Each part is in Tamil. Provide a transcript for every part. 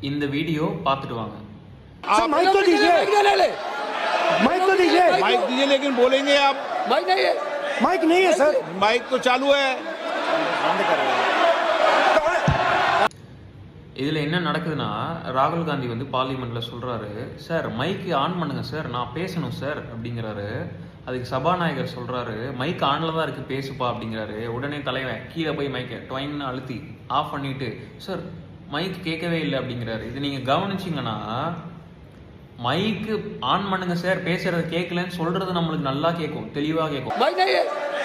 இந்த வீடியோ பார்த்துட்டு வாங்க. माइक तो दीजिए, माइक तो दीजिए। माइक दीजिए लेकिन बोलेंगे आप। माइक नहीं है, माइक नहीं है सर। माइक तो चालू है। बंद कर रहे हैं। இதில் என்ன நடக்குதுன்னா, ராகுல் காந்தி வந்து பார்லிமெண்ட்டில் சொல்கிறாரு, சார் மைக்கு ஆன் பண்ணுங்க சார், நான் பேசணும் சார் அப்படிங்கிறாரு. அதுக்கு சபாநாயகர் சொல்கிறாரு, மைக் ஆனில் தான் இருக்குது பேசுப்பா அப்படிங்கிறாரு. உடனே தலைவன் கீழே போய் மைக்கை டொயின்னு அழுத்தி ஆஃப் பண்ணிவிட்டு, சார் மைக் கேட்கவே இல்லை அப்படிங்கிறாரு. இது நீங்கள் கவனிச்சிங்கன்னா, மைக்கு ஆன் பண்ணுங்க சார், பேசுறது கேட்கலன்னு சொல்றது நம்மளுக்கு நல்லா கேட்கும், தெளிவாக கேட்கும்.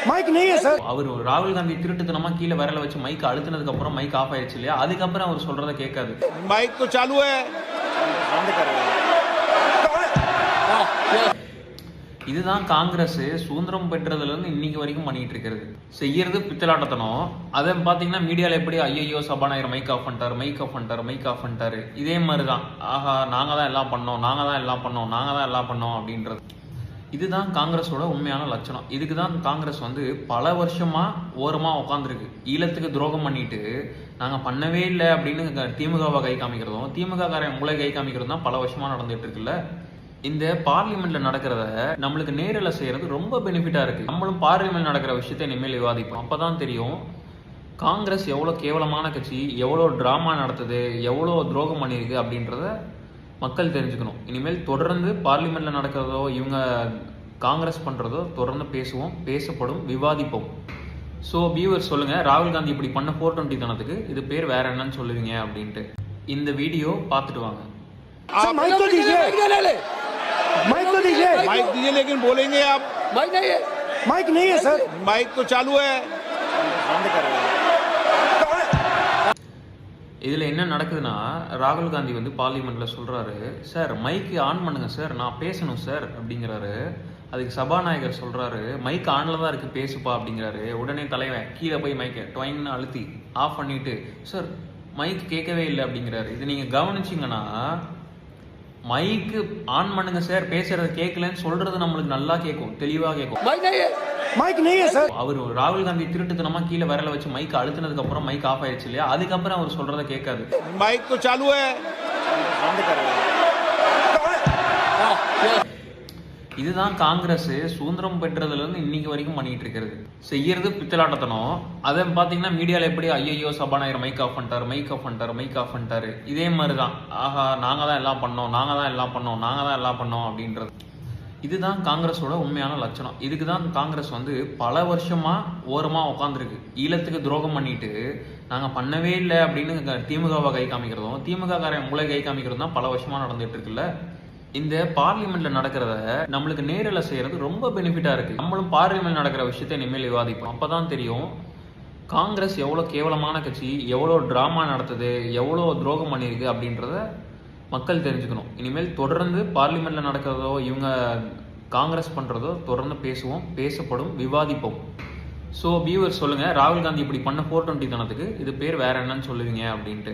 माइक नहीं है सर। அவர் ராகுல் காந்தி திருட்டுத்தனமா கீழே விரல வச்சு மைக் அழுத்தினதுக்கு அப்புறம் மைக் ஆஃப் ஆயிடுச்சு இல்லையா, அதுக்கப்புறம் அவர் சொல்றத கேட்காது. माइक तो चालू है। बंद कर रहे हैं। இதுதான் காங்கிரஸ் சுதந்திரம் பெற்றதுல இருந்து இன்னைக்கு வரைக்கும் பண்ணிட்டு இருக்கிறது. செய்யறது பித்தலாட்டத்தனம். அதை பாத்தீங்கன்னா மீடியால எப்படி ஐயோ சபாநாயகர் மைக் ஆஃப் பண்ணிட்டாரு, மைக் ஆஃப் பண்ணிட்டாரு, மைக் ஆஃப் பண்ணிட்டாரு, இதே மாதிரிதான். ஆஹா நாங்க தான் எல்லாம் பண்ணோம், நாங்க தான் எல்லாம் பண்ணோம், நாங்க தான் எல்லாம் பண்ணோம் அப்படின்றது. இதுதான் காங்கிரஸோட உண்மையான லட்சணம். இதுக்கு தான் காங்கிரஸ் வந்து பல வருஷமா ஓரமா உட்காந்துருக்கு. ஈழத்துக்கு துரோகம் பண்ணிட்டு நாங்க பண்ணவே இல்லை அப்படின்னு திமுகவை கை காமிக்கிறதும், திமுக காரன் உங்களை கை காமிக்கிறதும் தான் பல வருஷமா நடந்துட்டு இருக்குல்ல. இந்த பார்லிமெண்ட்ல நடக்கிறத நம்மளுக்கு நேரில செய்யறது ரொம்ப பெனிஃபிட்டா இருக்கு. நம்மளும் பார்லிமெண்ட் நடக்கிற விஷயத்தை இனிமேல் விவாதிப்போம். அப்பதான் தெரியும் காங்கிரஸ் எவ்வளவு கேவலமான கட்சி, எவ்வளவு டிராமா நடத்துது, எவ்வளவு துரோகம் பண்ணியிருக்கு அப்படின்றத மக்கள் தெரிஞ்சுக்கணும். இனிமேல் தொடர்ந்து பார்லிமெண்ட்ல நடக்கிறதோ இவங்க காங்கிரஸ் பண்றதோ தொடர்ந்து பேசுவோம், பேசப்படும், விவாதிப்போம். ஸோ வியூவர்ஸ் சொல்லுங்க, ராகுல் காந்தி இப்படி பண்ண 420 தனத்துக்கு இது பேர் வேற என்னன்னு சொல்லுவீங்க அப்படின்ட்டு. இந்த வீடியோ பார்த்துட்டு வாங்க. माइक तो दीजिए, माइक तो दीजिए। माइक दीजिए लेकिन बोलेंगे आप। माइक नहीं है, माइक नहीं है सर। माइक तो चालू है। बंद कर रहे हैं। இதில் என்ன நடக்குதுன்னா, ராகுல் காந்தி வந்து பார்லிமெண்ட்டில் சொல்கிறாரு, சார் மைக்கு ஆன் பண்ணுங்க சார், நான் பேசணும் சார் அப்படிங்கிறாரு. அதுக்கு சபாநாயகர் சொல்கிறாரு, மைக் ஆனில் தான் இருக்குது பேசுப்பா அப்படிங்கிறாரு. உடனே தலைவன் கீழே போய் மைக்கை டொயின்னு அழுத்தி ஆஃப் பண்ணிவிட்டு, சார் மைக் கேட்கவே இல்லை அப்படிங்கிறாரு. இது நீங்கள் கவனிச்சிங்கன்னா, மைக்கு ஆன் பண்ணுங்க சார், பேசுறது கேட்கலன்னு சொல்றது நம்மளுக்கு நல்லா கேட்கும், தெளிவாக கேட்கும். माइक नहीं है सर। அவர் ராகுல் காந்தி திருட்டுத்தனமா கீழே விரல வச்சு மைக் அழுத்தினதுக்கு அப்புறம் மைக் ஆஃப் ஆயிடுச்சு இல்லையா, அதுக்கப்புறம் அவர் சொல்றத கேட்காது. माइक तो चालू है। बंद कर रहे हैं। இதுதான் காங்கிரஸ் சுதந்திரம் பெற்றதுல இருந்து இன்னைக்கு வரைக்கும் பண்ணிட்டு இருக்கிறது. செய்யறது பித்தலாட்டத்தனம். அதை பாத்தீங்கன்னா மீடியால எப்படி ஐயோ சபாநாயகர் மைக் ஆஃப் பண்ணிட்டாரு, மைக் ஆஃப் பண்ணிட்டாரு, மைக் ஆஃப் பண்ணிட்டாரு, இதே மாதிரிதான். ஆஹா நாங்க தான் எல்லாம் பண்ணோம், நாங்க தான் எல்லாம் பண்ணோம், நாங்க தான் எல்லாம் பண்ணோம் அப்படின்றது. இதுதான் காங்கிரஸோட உண்மையான லட்சணம். இதுக்கு தான் காங்கிரஸ் வந்து பல வருஷமா ஓரமா உட்காந்துருக்கு. ஈழத்துக்கு துரோகம் பண்ணிட்டு நாங்க பண்ணவே இல்லை அப்படின்னு திமுகவை கை காமிக்கிறதும், திமுக காரன் உங்களை கை காமிக்கிறதும் தான் பல வருஷமா நடந்துட்டு இருக்குல்ல. இந்த பார்லிமெண்ட்ல நடக்கிறத நம்மளுக்கு நேரில செய்யறது ரொம்ப பெனிஃபிட்டா இருக்கு. நம்மளும் பார்லிமெண்ட் நடக்கிற விஷயத்தை இனிமேல் விவாதிப்போம். அப்பதான் தெரியும் காங்கிரஸ் எவ்வளவு கேவலமான கட்சி, எவ்வளவு டிராமா நடத்துது, எவ்வளவு துரோகம் பண்ணியிருக்கு அப்படின்றத மக்கள் தெரிஞ்சுக்கணும். இனிமேல் தொடர்ந்து பார்லிமெண்ட்ல நடக்கிறதோ இவங்க காங்கிரஸ் பண்றதோ தொடர்ந்து பேசுவோம், பேசப்படும், விவாதிப்போம். ஸோ வியூவர்ஸ் சொல்லுங்க, ராகுல் காந்தி இப்படி பண்ண 420 தனத்துக்கு இது பேர் வேற என்னன்னு சொல்லுவீங்க அப்படின்ட்டு.